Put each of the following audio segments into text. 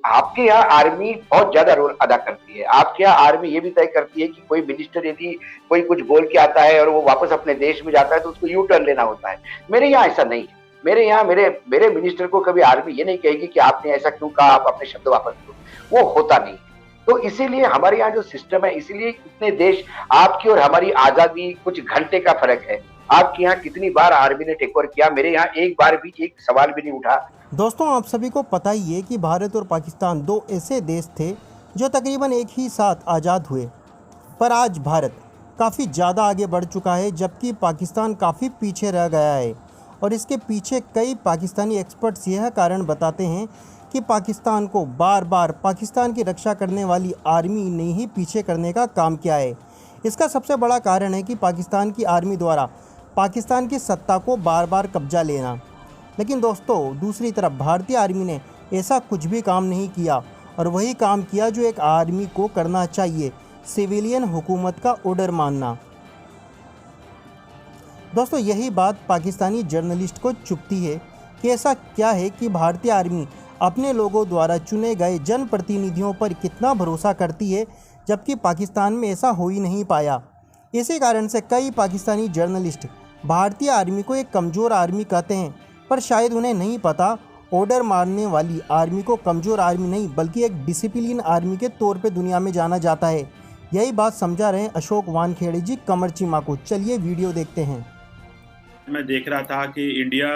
आपके यहाँ आर्मी बहुत ज्यादा रोल अदा करती है। आपके यहाँ आर्मी ये भी तय करती है कि कोई मिनिस्टर यदि कोई कुछ बोल के आता है और वो वापस अपने देश में जाता है तो उसको यू टर्न लेना होता है। मेरे यहाँ ऐसा नहीं है। मेरे यहाँ मेरे मेरे मिनिस्टर को कभी आर्मी ये नहीं कहेगी कि आपने ऐसा क्यों कहा, आप अपने शब्द वापस लो। वो होता नहीं। तो इसीलिए हमारे यहाँ जो सिस्टम है, इसीलिए इतने देश, आपकी और हमारी आजादी कुछ घंटे का फर्क है। आपके यहाँ कितनी बार आर्मी ने टेक ओवर किया, मेरे यहाँ एक बार भी एक सवाल भी नहीं उठा। दोस्तों, आप सभी को पता ही है कि भारत और पाकिस्तान दो ऐसे देश थे जो तकरीबन एक ही साथ आज़ाद हुए। पर आज भारत काफ़ी ज़्यादा आगे बढ़ चुका है, जबकि पाकिस्तान काफ़ी पीछे रह गया है। और इसके पीछे कई पाकिस्तानी एक्सपर्ट्स यह कारण बताते हैं कि पाकिस्तान को बार बार पाकिस्तान की रक्षा करने वाली आर्मी ने ही पीछे करने का काम किया है। इसका सबसे बड़ा कारण है कि पाकिस्तान की आर्मी द्वारा पाकिस्तान की सत्ता को बार बार कब्जा लेना। लेकिन दोस्तों, दूसरी तरफ भारतीय आर्मी ने ऐसा कुछ भी काम नहीं किया, और वही काम किया जो एक आर्मी को करना चाहिए, सिविलियन हुकूमत का ऑर्डर मानना। दोस्तों, यही बात पाकिस्तानी जर्नलिस्ट को चुभती है कि ऐसा क्या है कि भारतीय आर्मी अपने लोगों द्वारा चुने गए जनप्रतिनिधियों पर कितना भरोसा करती है, जबकि पाकिस्तान में ऐसा हो ही नहीं पाया। इसी कारण से कई पाकिस्तानी जर्नलिस्ट भारतीय आर्मी को एक कमज़ोर आर्मी कहते हैं, पर शायद उन्हें नहीं पता ऑर्डर मारने वाली आर्मी को कमज़ोर आर्मी नहीं बल्कि एक डिसिप्लिन आर्मी के तौर पे दुनिया में जाना जाता है। यही बात समझा रहे हैं अशोक वानखेड़े जी कमरचीमा को। चलिए वीडियो देखते हैं। मैं देख रहा था कि इंडिया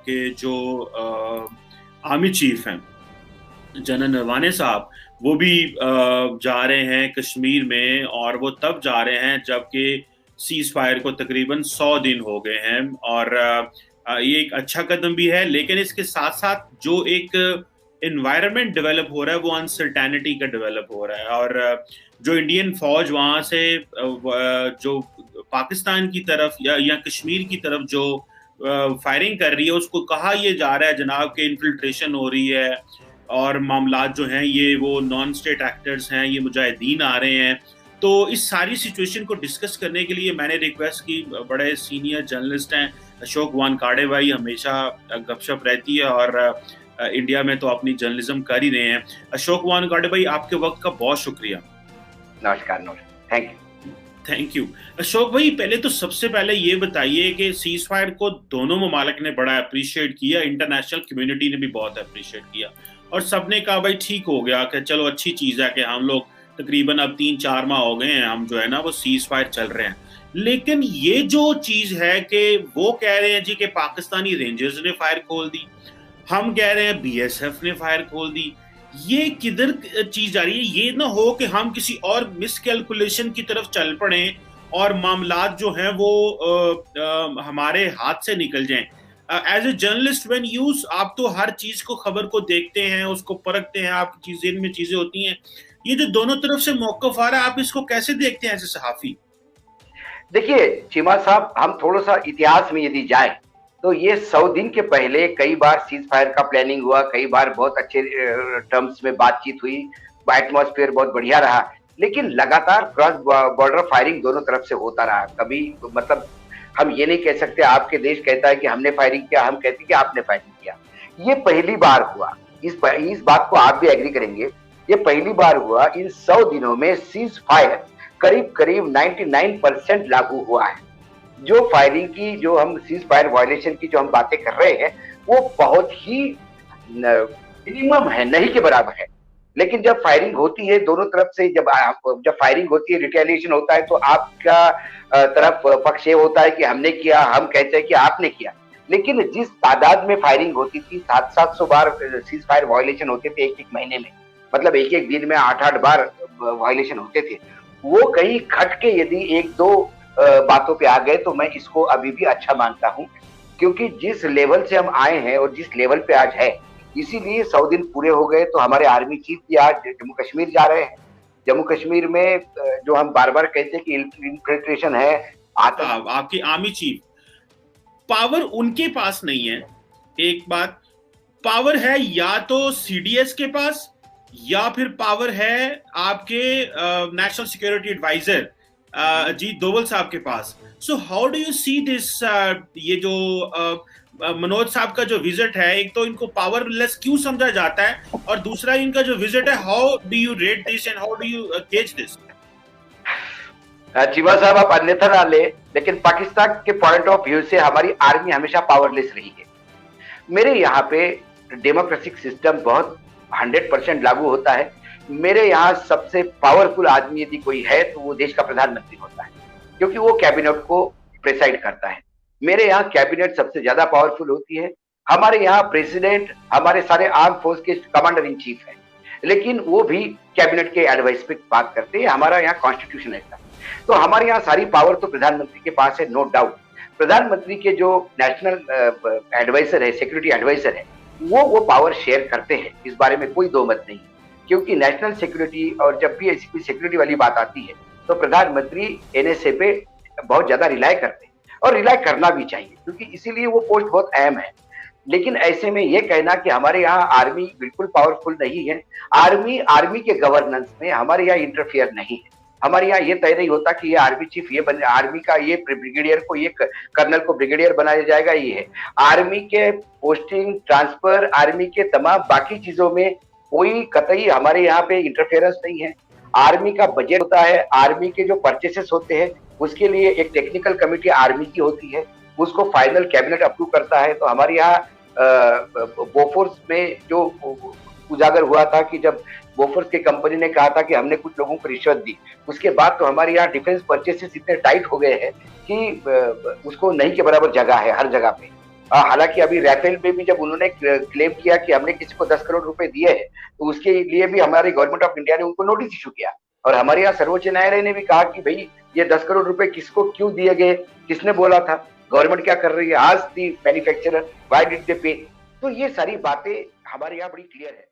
के जो आर्मी चीफ हैं जनरल नरवाने साहब, वो भी जा रहे हैं कश्मीर में, और वो तब जा रहे हैं जबकि सीज फायर को तकरीबन 100 दिन हो गए हैं। और ये एक अच्छा कदम भी है, लेकिन इसके साथ साथ जो एक एनवायरनमेंट डेवलप हो रहा है वो अनसर्टेनिटी का डेवलप हो रहा है। और जो इंडियन फौज वहां से जो पाकिस्तान की तरफ या कश्मीर की तरफ जो फायरिंग कर रही है, उसको कहा यह जा रहा है जनाब कि इन्फिल्ट्रेशन हो रही है और मामलात जो हैं ये वो नॉन स्टेट एक्टर्स हैं, ये मुजाहिदीन आ रहे हैं। तो इस सारी सिचुएशन को डिस्कस करने के लिए मैंने रिक्वेस्ट की, बड़े सीनियर जर्नलिस्ट हैं अशोक वानखेड़े भाई, हमेशा गपशप रहती है और इंडिया में तो अपनी जर्नलिज्म कर ही रहे हैं। अशोक वानखेड़े भाई, आपके वक्त का बहुत शुक्रिया। नमस्कार। नमस्कार। Thank you. अशोक भाई, पहले तो सबसे पहले ये बताइए कि सीज फायर को दोनों ममालिक ने बड़ा अप्रिशिएट किया, इंटरनेशनल कम्युनिटी ने भी बहुत अप्रिशिएट किया, और सबने कहा भाई ठीक हो गया, कि चलो अच्छी चीज है कि हम लोग तकरीबन अब 3-4 माह हो गए हैं, हम जो है ना वो सीज फायर चल रहे हैं। लेकिन ये जो चीज है कि वो कह रहे हैं जी कि पाकिस्तानी रेंजर्स ने फायर खोल दी, हम कह रहे हैं बीएसएफ ने फायर खोल दी, ये किधर चीज जा रही है? ये ना हो कि हम किसी और मिसकैलकुलेशन की तरफ चल पड़े और मामलात जो हैं वो हमारे हाथ से निकल जाएं। As a journalist when use, आप तो हर चीज को, खबर को देखते हैं, उसको परखते हैं, आपकी चीजें में चीजें होती हैं। ये जो दोनों तरफ से मौकफ आ रहा है, आप इसको कैसे देखते हैं एज ए सहाफी? देखिए चीमा साहब, हम थोड़ा सा इतिहास में यदि जाए तो ये 100 दिन के पहले कई बार सीज फायर का प्लानिंग हुआ, कई बार बहुत अच्छे टर्म्स में बातचीत हुई, एटमॉस्फेयर बहुत बढ़िया रहा, लेकिन लगातार क्रॉस बॉर्डर फायरिंग दोनों तरफ से होता रहा। कभी मतलब हम ये नहीं कह सकते आपके देश कहता है कि हमने फायरिंग किया, हम कहते हैं कि आपने फायरिंग किया। ये पहली बार हुआ, इस बात को आप भी एग्री करेंगे, ये पहली बार हुआ। इन 100 दिनों में सीज फायर करीब करीब 99% लागू हुआ है। जो फायरिंग की, जो हम सीज फायर वायलेशन की जो हम बातें कर रहे हैं, वो बहुत ही मिनिमम है, नहीं के बराबर है। लेकिन जब फायरिंग होती है दोनों तरफ से, जब फायरिंग होती है, रिटेलिएशन होता है, तो आपका तरफ पक्ष ये होता है कि हमने किया, हम कहते हैं कि आपने किया। लेकिन जिस तादाद में फायरिंग होती थी, 700-700 बार सीज फायर वायलेशन होते थे एक महीने में, मतलब एक दिन में 8-8 बार वायलेशन होते थे, वो कहीं घट के यदि 1-2 बातों पे आ गए तो मैं इसको अभी भी अच्छा मानता हूं। क्योंकि जिस लेवल से हम आए हैं और जिस लेवल पे आज है, इसीलिए 100 दिन पूरे हो गए तो हमारे आर्मी चीफ भी आज जम्मू कश्मीर जा रहे हैं। जम्मू कश्मीर में जो हम बार बार कहते हैं कि इन्फिल्ट्रेशन है, आपकी आर्मी चीफ, पावर उनके पास नहीं है। एक बात, पावर है या तो सीडीएस के पास, या फिर पावर है आपके national security adviser Ajit Doval साहब के पास। So how do you see this, ये जो मनोज साहब का जो विजिट है, एक तो इनको पावरलेस क्यों समझा जाता है, और दूसरा इनका जो विजिट है, how do you rate this and how do you gauge this? Cheema साहब, आप अन्यथा ना ले, लेकिन पाकिस्तान के पॉइंट ऑफ व्यू से हमारी आर्मी हमेशा पावरलेस रही है। मेरे यहाँ पे डेमोक्रेटिक सिस्टम बहुत 100% लागू होता है। मेरे यहाँ सबसे पावरफुल आदमी यदि कोई है तो वो देश का प्रधानमंत्री होता है, क्योंकि वो कैबिनेट को प्रेसाइड करता है। मेरे यहाँ कैबिनेट सबसे ज्यादा पावरफुल होती है। हमारे यहाँ प्रेसिडेंट हमारे सारे आर्म फोर्स के कमांडर इन चीफ है, लेकिन वो भी कैबिनेट के एडवाइस पे बात करते हैं। हमारा यहाँ कॉन्स्टिट्यूशन ऐसा, तो हमारे यहाँ सारी पावर तो प्रधानमंत्री के पास है, नो डाउट। प्रधानमंत्री के जो नेशनल एडवाइजर है, सिक्योरिटी एडवाइजर है, वो पावर शेयर करते हैं, इस बारे में कोई दो मत नहीं। क्योंकि नेशनल सिक्योरिटी और जब भी ऐसी कोई सिक्योरिटी वाली बात आती है तो प्रधानमंत्री एनएसए पे बहुत ज्यादा रिलाय करते हैं, और रिलाय करना भी चाहिए, क्योंकि इसीलिए वो पोस्ट बहुत अहम है। लेकिन ऐसे में ये कहना कि हमारे यहाँ आर्मी बिल्कुल पावरफुल नहीं है, आर्मी के गवर्नेंस में हमारे यहाँ इंटरफियर नहीं है। हमारे यहाँ ये तय नहीं होता कि ये आर्मी चीफ आर्मी का ये ब्रिगेडियर को, ये कर्नल को ब्रिगेडियर बनाया जाएगा। ये है आर्मी के पोस्टिंग, ट्रांसफर, आर्मी के तमाम बाकी चीजों में कोई कतई हमारे यहाँ पे इंटरफेरेंस नहीं है। आर्मी का बजट होता है, आर्मी के जो परचेसेस होते हैं उसके लिए एक टेक्निकल कमेटी आर्मी की होती है, उसको फाइनल कैबिनेट अप्रूव करता है। तो हमारे यहाँ बोफोर्स में जो उजागर हुआ था कि जब बोफोर्स की कंपनी ने कहा था कि हमने कुछ लोगों को रिश्वत दी, उसके बाद तो हमारे यहाँ डिफेंस परचेसेस इतने टाइट हो गए हैं कि उसको नहीं के बराबर जगह है हर जगह पे। हालांकि अभी राफेल में भी जब उन्होंने क्लेम किया कि हमने किसी को 10 करोड़ रुपए दिए हैं, तो उसके लिए भी हमारी गवर्नमेंट ऑफ इंडिया ने उनको नोटिस इशू किया। और हमारे यहाँ सर्वोच्च न्यायालय ने भी कहा कि भाई ये 10 करोड़ रुपए किसको क्यों दिए गए, किसने बोला था, गवर्नमेंट क्या कर रही है, आज दी मैन्युफैक्चरर, व्हाई डिड दे पे। तो ये सारी बातें हमारे यहाँ बड़ी क्लियर है।